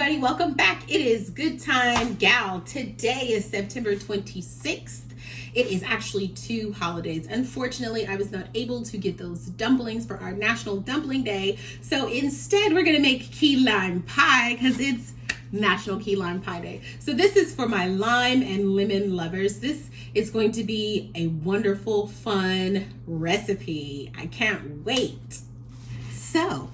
everybody, welcome back. It is Good Time Gal. Today is September 26th. It is actually two holidays. Unfortunately, I was not able to get those dumplings for our National Dumpling Day. So instead, we're gonna make key lime pie because it's National Key Lime Pie Day. So this is for my lime and lemon lovers. This is going to be a wonderful, fun recipe. I can't wait. So,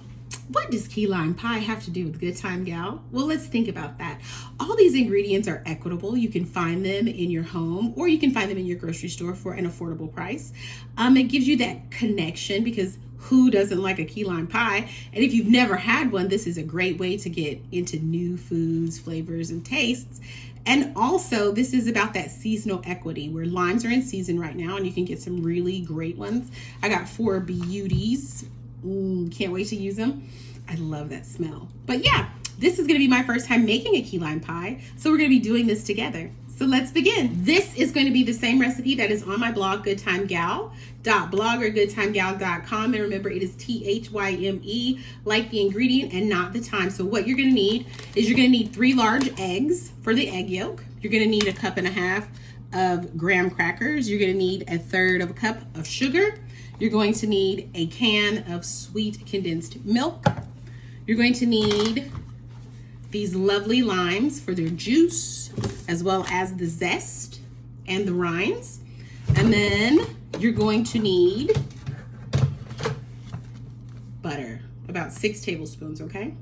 what does key lime pie have to do with Good Time Gal? Well, let's think about that. All these ingredients are equitable. You can find them in your home or you can find them in your grocery store for an affordable price. It gives you that connection because who doesn't like a key lime pie? And if you've never had one, this is a great way to get into new foods, flavors, and tastes. And also, this is about that seasonal equity where limes are in season right now and you can get some really great ones. I got 4 beauties. Can't wait to use them. I love that smell. But yeah, this is gonna be my first time making a key lime pie. So we're gonna be doing this together. So let's begin. This is going to be the same recipe that is on my blog, goodtimegal.blog or goodtimegal.com. And remember, it is THYME, like the ingredient and not the time. So what you're gonna need is you're gonna need 3 large eggs for the egg yolk. You're gonna need 1.5 cups of graham crackers. You're gonna need 1/3 cup of sugar. You're going to need a can of sweet condensed milk. You're going to need these lovely limes for their juice, as well as the zest and the rinds. And then you're going to need butter, about 6 tablespoons, okay?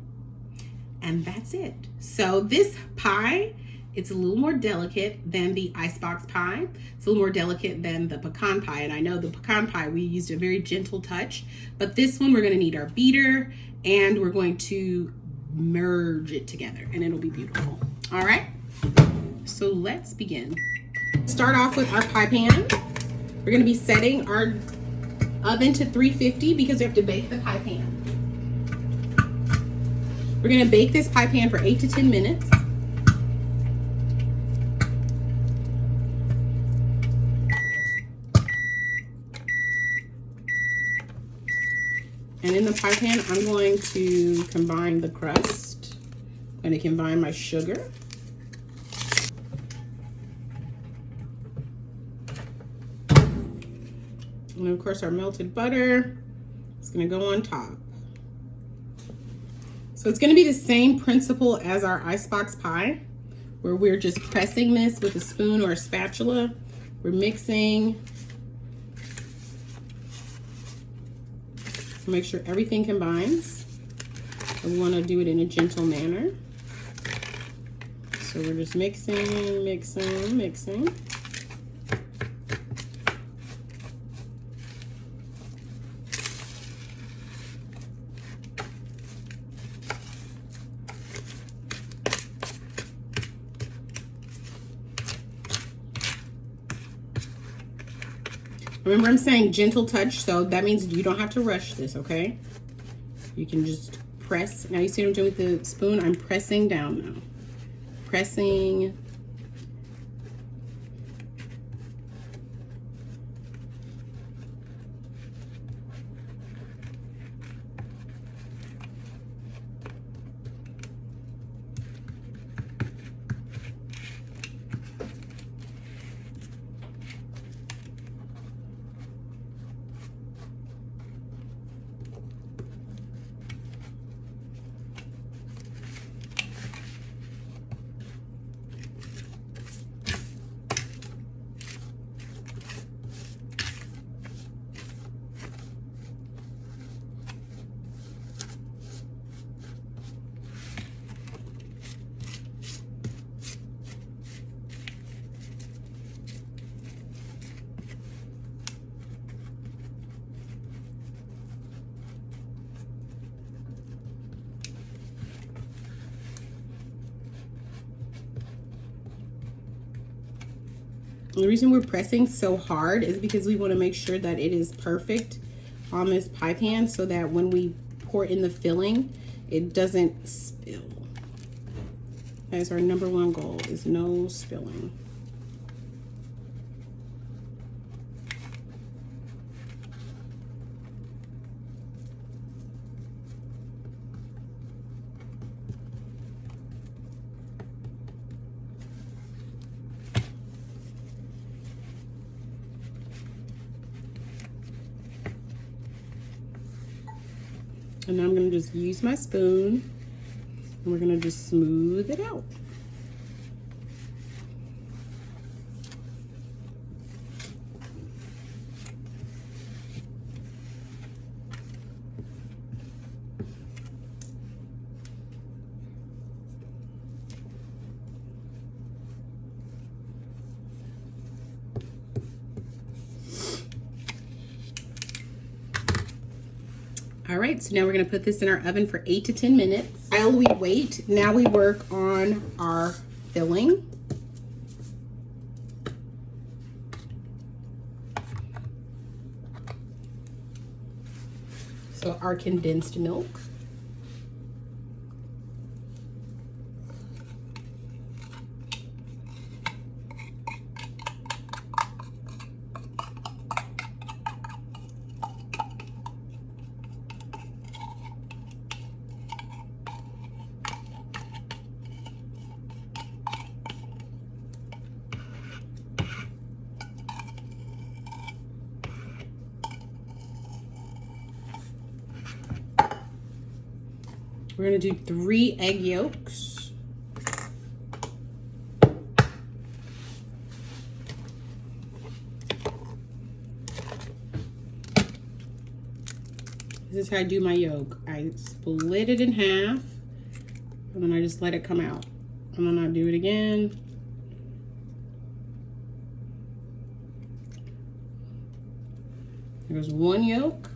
And that's it. So this pie, it's a little more delicate than the icebox pie. It's a little more delicate than the pecan pie. And I know the pecan pie, we used a very gentle touch, but this one we're gonna need our beater and we're going to merge it together and it'll be beautiful. All right, so let's begin. Start off with our pie pan. We're gonna be setting our oven to 350 because we have to bake the pie pan. We're gonna bake this pie pan for 8 to 10 minutes. And in the pie pan, I'm going to combine the crust. I'm going to combine my sugar. And of course our melted butter is going to go on top. So it's going to be the same principle as our icebox pie, where we're just pressing this with a spoon or a spatula. We're mixing. Make sure everything combines. And we want to do it in a gentle manner. So we're just mixing, mixing, mixing. Remember, I'm saying gentle touch, so that means you don't have to rush this, okay? You can just press. Now you see what I'm doing with the spoon? I'm pressing down now. Pressing. The reason we're pressing so hard is because we want to make sure that it is perfect on this pie pan so that when we pour in the filling, it doesn't spill. That's our number 1 goal, is no spilling. And now I'm going to just use my spoon and we're going to just smooth it out. All right, so now we're gonna put this in our oven for 8 to 10 minutes. While we wait, now we work on our filling. So our condensed milk. We're gonna do 3 egg yolks. This is how I do my yolk. I split it in half and then I just let it come out. And then I do it again. There's 1 yolk.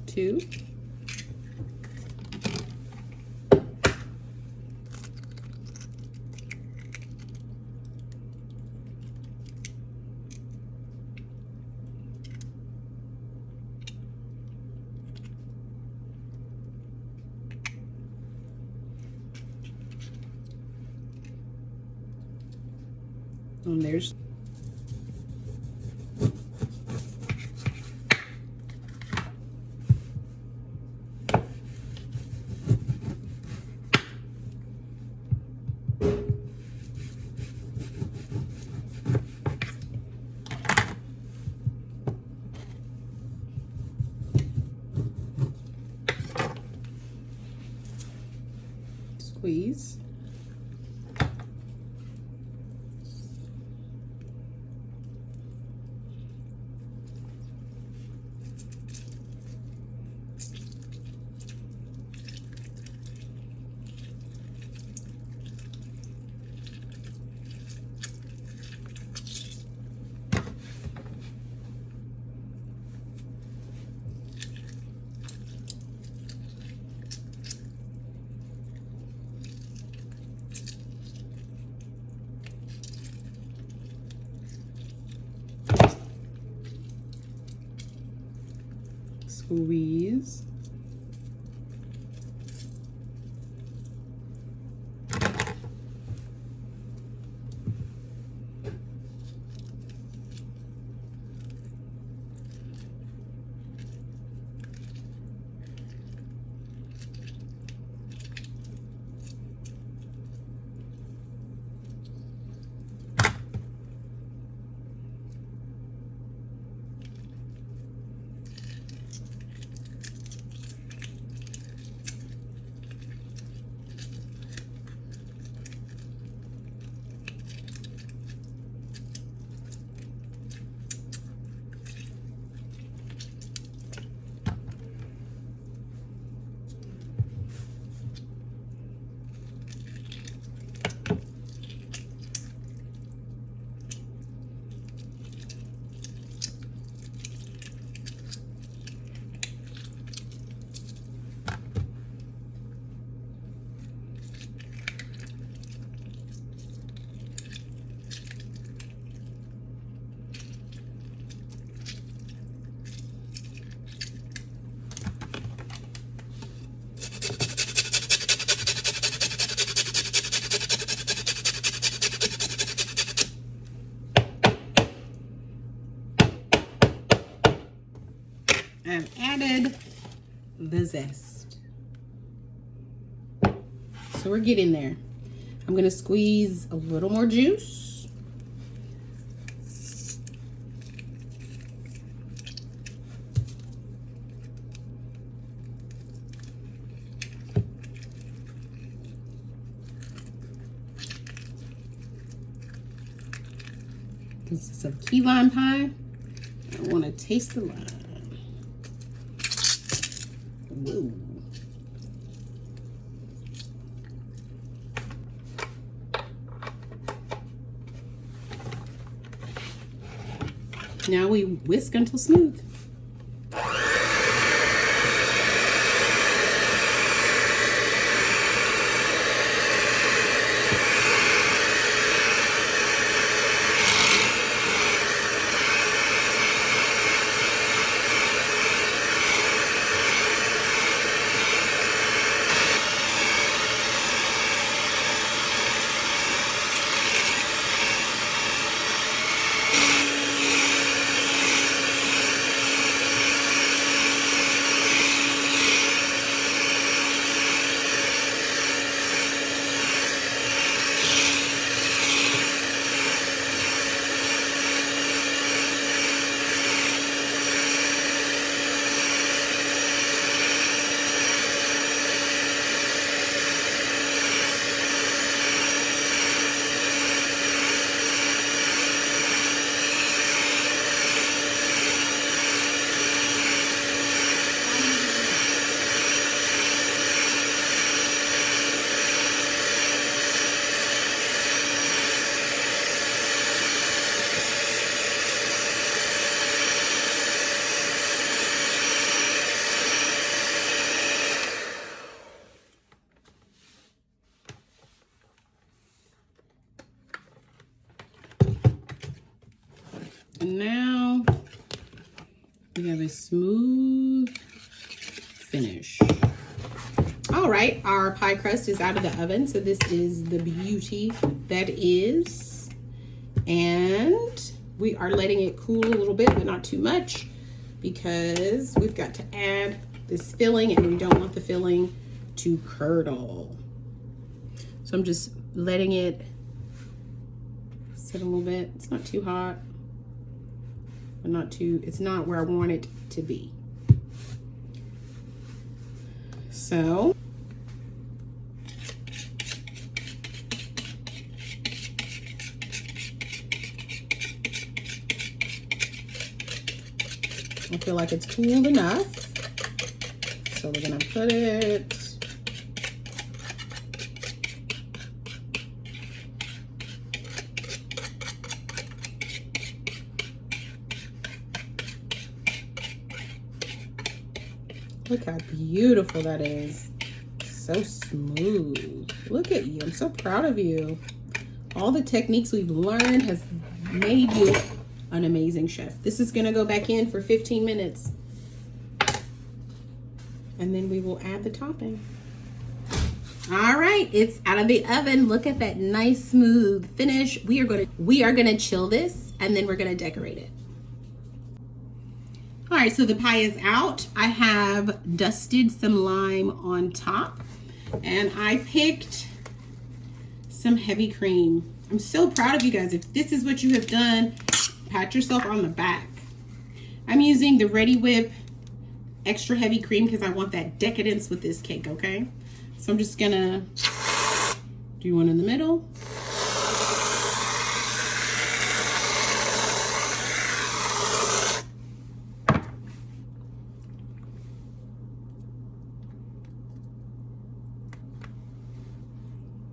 Two. And there's squeeze. Squeeze. I've added the zest. So we're getting there. I'm gonna squeeze a little more juice. This is some key lime pie. I want to taste the lime. Whoa. Now we whisk until smooth. And now we have a smooth finish. All right, our pie crust is out of the oven, so this is the beauty that is. And we are letting it cool a little bit, but not too much, because we've got to add this filling, and we don't want the filling to curdle. So I'm just letting it sit a little bit. It's not too hot, but not too, it's not where I want it to be. So I feel like it's cooled enough. So we're gonna put it Look how beautiful that is. So smooth. Look at you. I'm so proud of you. All the techniques we've learned has made you an amazing chef. This is gonna go back in for 15 minutes. And then we will add the topping. All right, it's out of the oven. Look at that nice smooth finish. We are gonna chill this, and then we're gonna decorate it. All right, so the pie is out. I have dusted some lime on top, and I picked some heavy cream. I'm so proud of you guys. If this is what you have done, pat yourself on the back. I'm using the Ready Whip extra heavy cream because I want that decadence with this cake, okay? So I'm just gonna do one in the middle.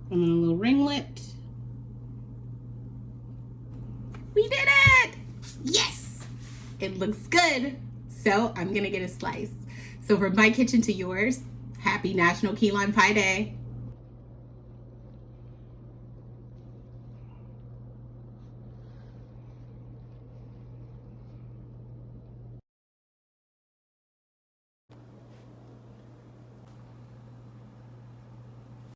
And then a little ringlet. We did it! Yes! It looks good. So I'm gonna get a slice. So from my kitchen to yours, happy National Key Lime Pie Day.